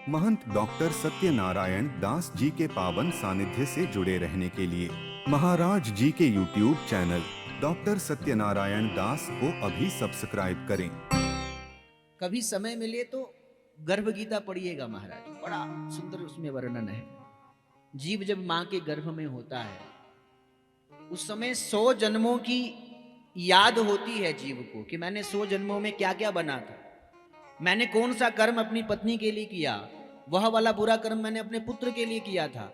महंत doctor Satyanarayan Das ji के पावन सानिध्य से जुड़े रहने के लिए महाराज जी के YouTube चैनल डॉक्टर सत्यनारायण दास को अभी सब्सक्राइब करें। कभी समय मिले तो गर्भ गीता पढ़िएगा महाराज, बड़ा सुंदर उसमें वर्णन है। जीव जब मां के गर्भ में होता है उस समय 100 जन्मों की याद होती है जीव को कि मैंने 100 जन्मों में क्या क्या बना था, मैंने कौन सा कर्म अपनी पत्नी के लिए किया, वह वाला बुरा कर्म मैंने अपने पुत्र के लिए किया था।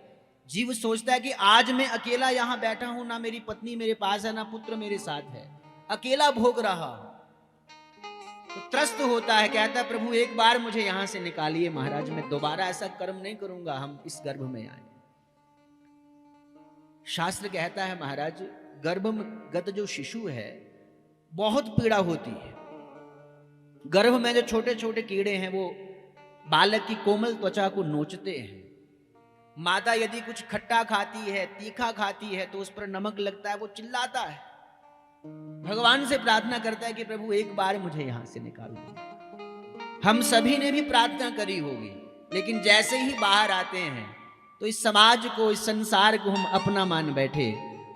जीव सोचता है कि आज मैं अकेला यहां बैठा हूं, ना मेरी पत्नी मेरे पास है, ना पुत्र मेरे साथ है, अकेला भोग रहा हूं। तो त्रस्त होता है, कहता है प्रभु एक बार मुझे यहां से निकालिए महाराज, मैं दोबारा ऐसा कर्म नहीं करूंगा, हम इस गर्भ में आए। शास्त्र कहता है महाराज, गर्भगत जो शिशु है बहुत पीड़ा होती है। गर्भ में जो छोटे छोटे कीड़े हैं वो बालक की कोमल त्वचा को नोचते हैं। माता यदि कुछ खट्टा खाती है, तीखा खाती है तो उस पर नमक लगता है, वो चिल्लाता है, भगवान से प्रार्थना करता है कि प्रभु एक बार मुझे यहां से निकाल दो। हम सभी ने भी प्रार्थना करी होगी, लेकिन जैसे ही बाहर आते हैं तो इस समाज को, इस संसार को हम अपना मान बैठे,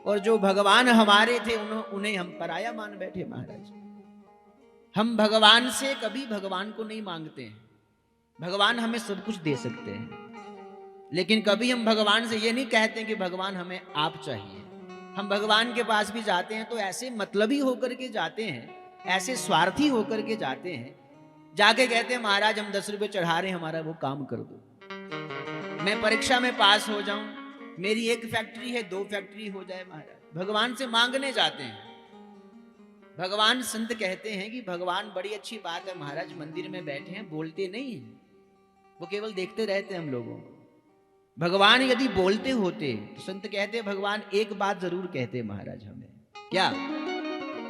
और जो भगवान हमारे थे उन्हें हम पराया मान बैठे। महाराज हम भगवान से कभी भगवान को नहीं मांगते हैं। भगवान हमें सब कुछ दे सकते हैं, लेकिन कभी हम भगवान से ये नहीं कहते कि भगवान हमें आप चाहिए। हम भगवान के पास भी जाते हैं तो ऐसे मतलबी होकर के जाते हैं, ऐसे स्वार्थी होकर के जाते हैं, जाके कहते हैं महाराज हम 10 रुपए चढ़ा रहे हैं, हमारा वो काम कर दो, मैं परीक्षा में पास हो जाऊं, मेरी एक फैक्ट्री है 2 फैक्ट्री हो जाए। महाराज भगवान से मांगने जाते हैं। भगवान, संत कहते हैं कि भगवान बड़ी अच्छी बात है महाराज, मंदिर में बैठे हैं, बोलते नहीं हैं, वो केवल देखते रहते हैं हम लोगों को। भगवान यदि बोलते होते तो संत कहते भगवान एक बात जरूर कहते महाराज हमें। क्या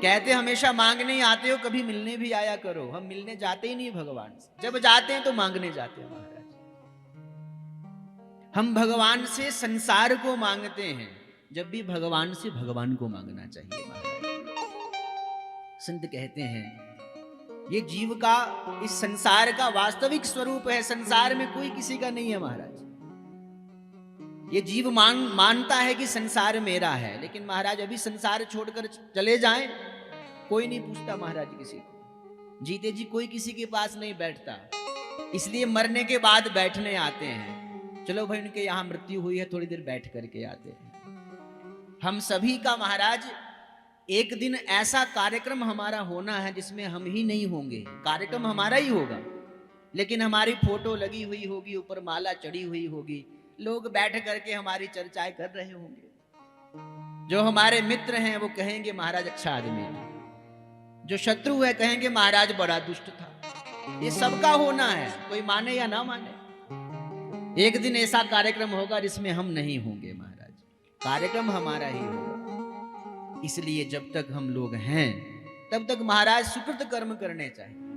कहते? हमेशा मांगने आते हो, कभी मिलने भी आया करो। हम मिलने जाते ही नहीं भगवान से, जब जाते हैं तो मांगने जाते हैं महाराज। हम भगवान से संसार को मांगते हैं, जब भी भगवान से भगवान को मांगना चाहिए महाराज। संत कहते हैं ये जीव का, इस संसार का वास्तविक स्वरूप है, संसार में कोई किसी का नहीं है महाराज। ये जीव मानता है कि संसार मेरा है, लेकिन महाराज अभी संसार छोड़कर चले जाएं कोई नहीं पूछता महाराज किसी को। जीते जी कोई किसी के पास नहीं बैठता, इसलिए मरने के बाद बैठने आते हैं। चलो भाई उनके यहाँ मृत्यु हुई है, थोड़ी देर बैठ करके आते हैं। हम सभी का महाराज एक दिन ऐसा कार्यक्रम हमारा होना है जिसमें हम ही नहीं होंगे। कार्यक्रम हमारा ही होगा, लेकिन हमारी फोटो लगी हुई होगी, ऊपर माला चढ़ी हुई होगी, लोग बैठ करके हमारी चर्चाएं कर रहे होंगे। जो हमारे मित्र हैं वो कहेंगे महाराज अच्छा आदमी था, जो शत्रु है कहेंगे महाराज बड़ा दुष्ट था। ये सबका होना है, कोई माने या ना माने। एक दिन ऐसा कार्यक्रम होगा जिसमें हम नहीं होंगे महाराज, कार्यक्रम हमारा ही होगा। इसलिए जब तक हम लोग हैं तब तक महाराज सुकृत कर्म करने चाहिए।